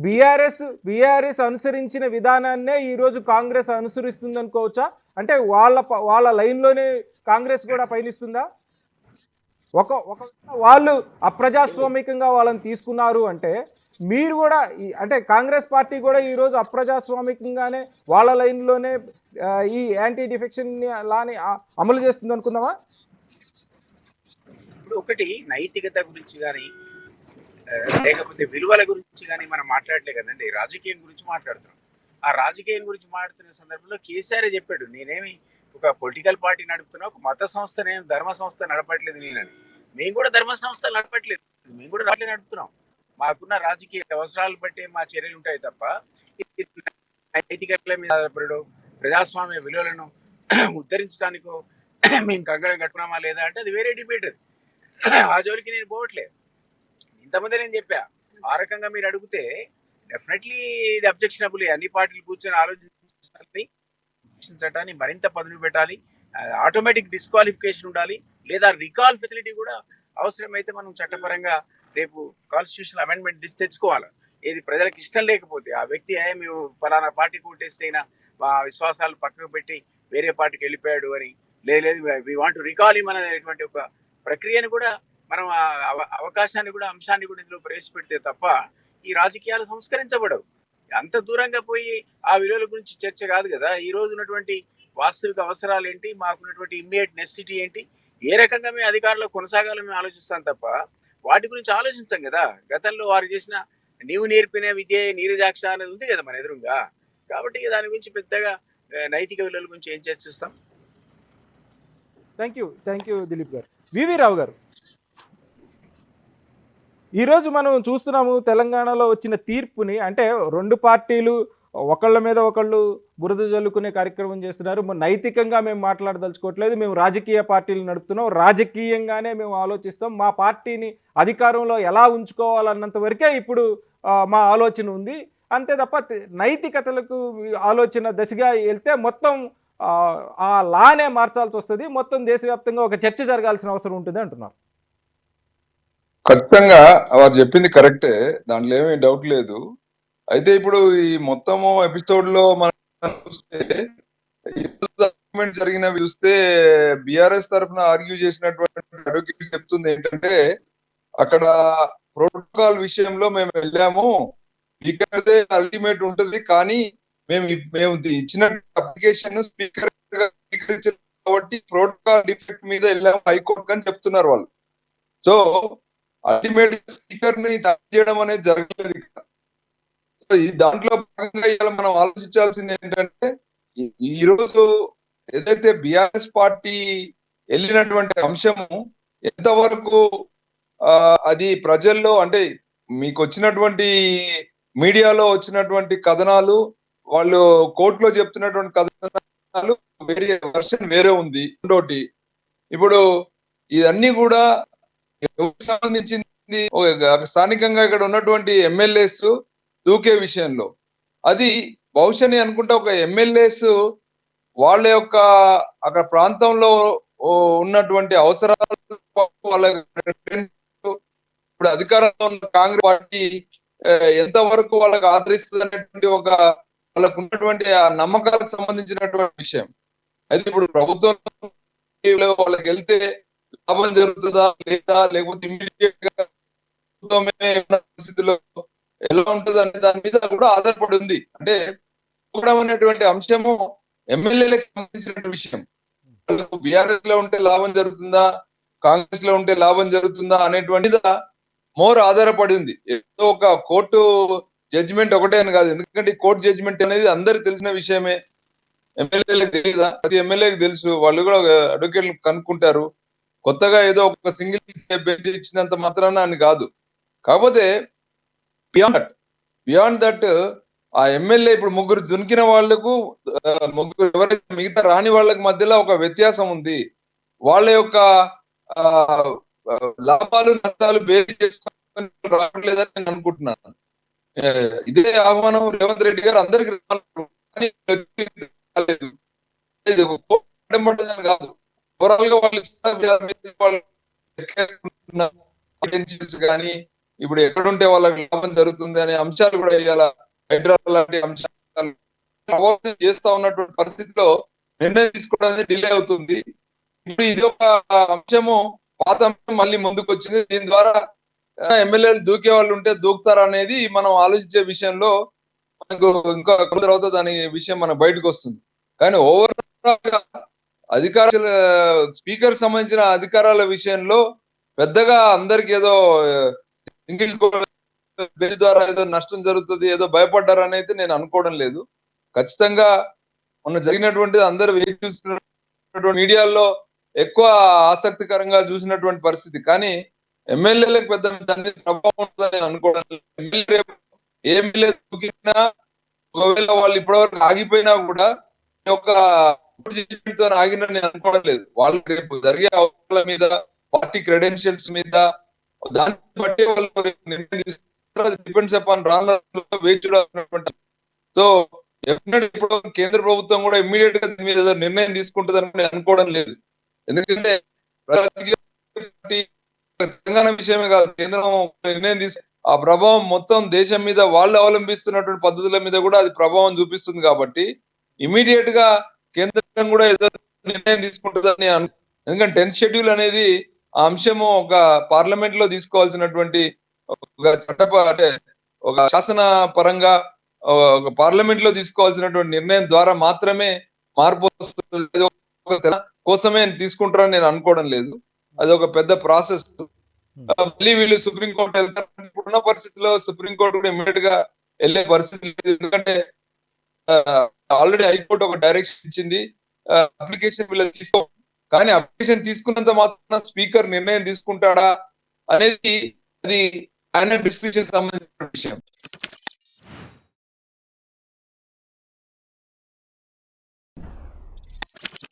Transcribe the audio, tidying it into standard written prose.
BRS అనుసరించిన విధానాన్నే ఈరోజు కాంగ్రెస్ అనుసరిస్తుంది అనుకోవచ్చా? అంటే వాళ్ళ లైన్లోనే కాంగ్రెస్ కూడా పయనిస్తుందా? ఒక వాళ్ళు అప్రజాస్వామికంగా వాళ్ళని తీసుకున్నారు అంటే మీరు కూడా అంటే కాంగ్రెస్ పార్టీ కూడా ఈరోజు అప్రజాస్వామికంగానే వాళ్ళ లైన్లోనే ఈ యాంటీ డిఫెక్షన్ లాని అమలు చేస్తుంది అనుకుందామా? ఇప్పుడు ఒకటి నైతికత గురించి కానీ లేకపోతే విలువల గురించి కానీ మనం మాట్లాడలే కదండి, రాజకీయం గురించి మాట్లాడుతున్నాం. ఆ రాజకీయం గురించి మాట్లాడుతున్న సందర్భంలో కేసీఆర్ చెప్పాడు, నేనేమి ఒక పొలిటికల్ పార్టీ నడుపుతున్నా, ఒక మత సంస్థ, నేను ధర్మ సంస్థ నడపట్లేదు నేనని. మేము కూడా ధర్మ సంస్థలు నడపట్లేదు, మేము కూడా రాజకీయ నడుపుతున్నాం. మాకున్న రాజకీయ అవసరాలు బట్టి మా చర్యలు ఉంటాయి తప్ప నైతికతల మీద ఆధారపడడం, ప్రజాస్వామ్య విలువలను ఉద్ధరించడానికో మేము కంగడం కట్టుకున్నామా లేదా అంటే అది వేరే డిబేట్. అది ఆ జోలికి నేను పోవట్లేదు. ఇంతమంది నేను చెప్పా, ఆ రకంగా మీరు అడిగితే డెఫినెట్లీ ఇది అబ్జెక్షనబుల్. అన్ని పార్టీలు కూర్చొని ఆలోచించాలి, మరింత పదును పెట్టాలి, ఆటోమేటిక్ డిస్క్వాలిఫికేషన్ ఉండాలి, లేదా రికాల్ ఫెసిలిటీ కూడా అవసరమైతే మనం చట్టపరంగా రేపు కాన్స్టిట్యూషనల్ అమెండ్మెంట్ తెచ్చుకోవాలి. ఏది ప్రజలకు ఇష్టం లేకపోతే ఆ వ్యక్తి మేము ఫలానా పార్టీ కోటేస్తేనా మా విశ్వాసాలు పక్కకు పెట్టి వేరే పార్టీకి వెళ్ళిపోయాడు అని, లేదు we want to recall him అనేటువంటి ఒక ప్రక్రియను కూడా మనం అవకాశాన్ని కూడా అంశాన్ని కూడా ఇందులో ప్రవేశపెడితే తప్ప ఈ రాజకీయాలు సంస్కరించబడవు. అంత దూరంగా పోయి ఆ విలువల గురించి చర్చ కాదు కదా. ఈ రోజు ఉన్నటువంటి వాస్తవిక అవసరాలు ఏంటి, మాకున్నటువంటి ఇమ్మీడియట్ నెసెసిటీ ఏంటి, ఏ రకంగా మేము అధికారంలో కొనసాగాలని మేము ఆలోచిస్తాం తప్ప వాటి గురించి ఆలోచించాం కదా. గతంలో వారు చేసిన నీవు నేర్పిన విద్య నీరజాక్ష అనేది ఉంది కదా మన ఎదురుగా. కాబట్టి దాని గురించి పెద్దగా నైతిక విలువల గురించి ఏం చర్చిస్తాం. థ్యాంక్ యూ దిలీప్ గారు. వివి రావు గారు, ఈరోజు మనం చూస్తున్నాము తెలంగాణలో వచ్చిన తీర్పుని. అంటే రెండు పార్టీలు ఒకళ్ళ మీద ఒకళ్ళు బురద జల్లుకునే కార్యక్రమం చేస్తున్నారు. నైతికంగా మేము మాట్లాడదలుచుకోవట్లేదు, మేము రాజకీయ పార్టీలు నడుపుతున్నాం, రాజకీయంగానే మేము ఆలోచిస్తాం, మా పార్టీని అధికారంలో ఎలా ఉంచుకోవాలన్నంత వరకే ఇప్పుడు మా ఆలోచన ఉంది, అంతే తప్ప నైతికతలకు ఆలోచన దశగా వెళ్తే మొత్తం ఆ లానే మార్చాల్సి వస్తుంది, మొత్తం దేశవ్యాప్తంగా ఒక చర్చ జరగాల్సిన అవసరం ఉంటుంది అంటున్నారు. ఖచ్చితంగా వారు చెప్పింది కరెక్టే, దాంట్లో ఏమీ డౌట్ లేదు. అయితే ఇప్పుడు ఈ మొత్తము ఎపిసోడ్ లో మనం చూస్తే జరిగినవి చూస్తే బిఆర్ఎస్ తరఫున ఆర్గ్యూ చేసినటువంటి అడ్వకేట్ చెప్తుంది ఏంటంటే, అక్కడ ప్రోటోకాల్ విషయంలో మేము వెళ్ళాము, స్పీకర్ అల్టిమేట్ ఉంటుంది, కానీ మేము ఇచ్చిన అప్లికేషన్ స్పీకర్ స్వీకరించారు కాబట్టి ప్రోటోకాల్ డిఫెక్ట్ మీద వెళ్ళాము హైకోర్టు అని చెప్తున్నారు వాళ్ళు. సో అల్టిమేట్ స్పీకర్ ని చేయడం అనేది జరగలేదు ఇక్కడ. దాంట్లో భాగంగా ఇలా మనం ఆలోచించాల్సింది ఏంటంటే, ఈ రోజు ఏదైతే బిఆర్ఎస్ పార్టీ వెళ్ళినటువంటి అంశము ఎంతవరకు అది ప్రజల్లో, అంటే మీకు వచ్చినటువంటి మీడియాలో వచ్చినటువంటి కథనాలు, వాళ్ళు కోర్టులో చెప్తున్నటువంటి కథనాలు వేరే వర్షన్ వేరే ఉంది. ఇంకోటి ఇప్పుడు ఇవన్నీ కూడా సంబంధించింది స్థానికంగా ఇక్కడ ఉన్నటువంటి ఎమ్మెల్యేస్ దూకే విషయంలో. అది బహుశా అనుకుంటా ఒక ఎమ్మెల్యేస్ వాళ్ళ యొక్క అక్కడ ప్రాంతంలో ఉన్నటువంటి అవసరాలు, వాళ్ళ ఇప్పుడు అధికారంలో ఉన్న కాంగ్రెస్ పార్టీ ఎంతవరకు వాళ్ళకి ఆదరిస్తుంది అనేటువంటి ఒక వాళ్ళకు ఉన్నటువంటి ఆ నమ్మకాలకు సంబంధించినటువంటి విషయం. అయితే ఇప్పుడు ప్రభుత్వం వాళ్ళకి వెళ్తే లాభం జరుగుతుందా లేదా, లేకపోతే ఇమ్మీడియట్ గా పరిస్థితిలో ఎలా ఉంటుంది అనే దాని మీద కూడా ఆధారపడి ఉంది. అంటే అనేటువంటి అంశము ఎమ్మెల్యేలకు సంబంధించినటువంటి విషయం. బీఆర్ఎస్ లో ఉంటే లాభం జరుగుతుందా, కాంగ్రెస్ లో ఉంటే లాభం జరుగుతుందా అనేటువంటిది మోర్ ఆధారపడి ఉంది. ఏదో ఒక కోర్టు జడ్జిమెంట్ ఒకటే అని కాదు, ఎందుకంటే కోర్టు జడ్జిమెంట్ అనేది అందరికి తెలిసిన విషయమే. ఎమ్మెల్యేలకు తెలియదా? ప్రతి ఎమ్మెల్యేకి తెలుసు, వాళ్ళు కూడా అడ్వకేట్లు కనుక్కుంటారు. కొత్తగా ఏదో ఒక సింగిల్ బెంచ్ ఇచ్చినంత మాత్రాన అని కాదు. కాకపోతే బియాండ్ దట్ ఆ ఎమ్మెల్యే ఇప్పుడు ముగ్గురు దునికిన వాళ్లకు, ముగ్గురు ఎవరైతే మిగతా రాని వాళ్ళకి మధ్యలో ఒక వ్యత్యాసం ఉంది. వాళ్ళ యొక్క లాభాలు నష్టాలు బేస్ చేసుకొని రావట్లేదని నేను అనుకుంటున్నాను. ఇదే ఆహ్వానం రేవంత్ రెడ్డి గారు అందరికి కాదు, ఓవరాల్ గా వాళ్ళు కానీ ఇప్పుడు ఎక్కడుంటే వాళ్ళకి లాభం జరుగుతుంది అనే అంశాలు కూడా ఇవాళ హైదరాబాద్ లాంటి అంశాలు ప్రభావితం చేస్తా ఉన్నటువంటి పరిస్థితిలో నిర్ణయం తీసుకోవడం అనేది డిలే అవుతుంది. ఇప్పుడు ఇది ఒక అంశము, పాత అంశం మళ్ళీ ముందుకు వచ్చింది. దీని ద్వారా ఎమ్మెల్యేలు దూకే వాళ్ళు ఉంటే దూకుతారు అనేది మనం ఆలోచించే విషయంలో మనకు ఇంకా కొంత తర్వాత దాని విషయం మన బయటకు వస్తుంది. కానీ ఓవరాల్ గా అధికార స్పీకర్ సంబంధించిన అధికారాల విషయంలో పెద్దగా అందరికి ఏదో సింగిల్ బెంచ్ ద్వారా ఏదో నష్టం జరుగుతుంది, ఏదో భయపడ్డారని అయితే నేను అనుకోవడం లేదు. ఖచ్చితంగా మొన్న జరిగినటువంటి అందరూ చూస్తున్నటువంటి మీడియాలో ఎక్కువ ఆసక్తికరంగా చూసినటువంటి పరిస్థితి. కానీ ఎమ్మెల్యేలకు పెద్ద దాని ప్రభావం ఉంటుందని నేను అనుకోవడం లేదు. ఎమ్మెల్యే దూకినా ఒకవేళ వాళ్ళు ఇప్పటివరకు ఆగిపోయినా కూడా ఒక ఆగిన నేను అనుకోవడం లేదు. వాళ్ళు రేపు జరిగే అవసరాల మీద, పార్టీ క్రెడెన్షియల్స్ మీద, దాన్ని బట్టి వాళ్ళు నిర్ణయం తీసుకుంటారు. అది డిపెండ్స్ అపాన్ రానున్న వేచి చూడాలన్నటువంటి. సో డెఫినెట్ ఇప్పుడు కేంద్ర ప్రభుత్వం కూడా ఇమ్మీడియట్ గా దీని మీద నిర్ణయం తీసుకుంటుందని నేను అనుకోవడం లేదు. ఎందుకంటే తెలంగాణ విషయమే కాదు, కేంద్రం నిర్ణయం తీసుకు ఆ ప్రభావం మొత్తం దేశం మీద వాళ్ళు అవలంబిస్తున్నటువంటి పద్ధతుల మీద కూడా అది ప్రభావం చూపిస్తుంది. కాబట్టి ఇమీడియట్ గా కేంద్రం కూడా ఏదో నిర్ణయం తీసుకుంటుందని ఎందుకంటే 10th షెడ్యూల్ అనేది ఆ అంశము ఒక పార్లమెంట్ లో తీసుకోవాల్సినటువంటి ఒక అంటే ఒక శాసన పరంగా ఒక పార్లమెంట్ లో తీసుకోవాల్సినటువంటి నిర్ణయం ద్వారా మాత్రమే మార్పు వస్తుంది. కోసమే తీసుకుంటారని నేను అనుకోవడం లేదు. అది ఒక పెద్ద ప్రాసెస్. మళ్ళీ వీళ్ళు సుప్రీంకోర్టు వెళ్తారు. ఇప్పుడున్న పరిస్థితిలో సుప్రీంకోర్టు కూడా ఇమీడియట్ గా వెళ్ళే పరిస్థితి లేదు. ఎందుకంటే ఆల్రెడీ హైకోర్టు ఒక డైరెక్షన్ ఇచ్చింది, అప్లికేషన్ వీళ్ళు తీసుకో. కానీ అప్లికేషన్ తీసుకున్నంత మాత్రం స్పీకర్ నిర్ణయం తీసుకుంటాడా అనేది అది ఆయన డిస్క్రిప్షన్ సంబంధించిన విషయం.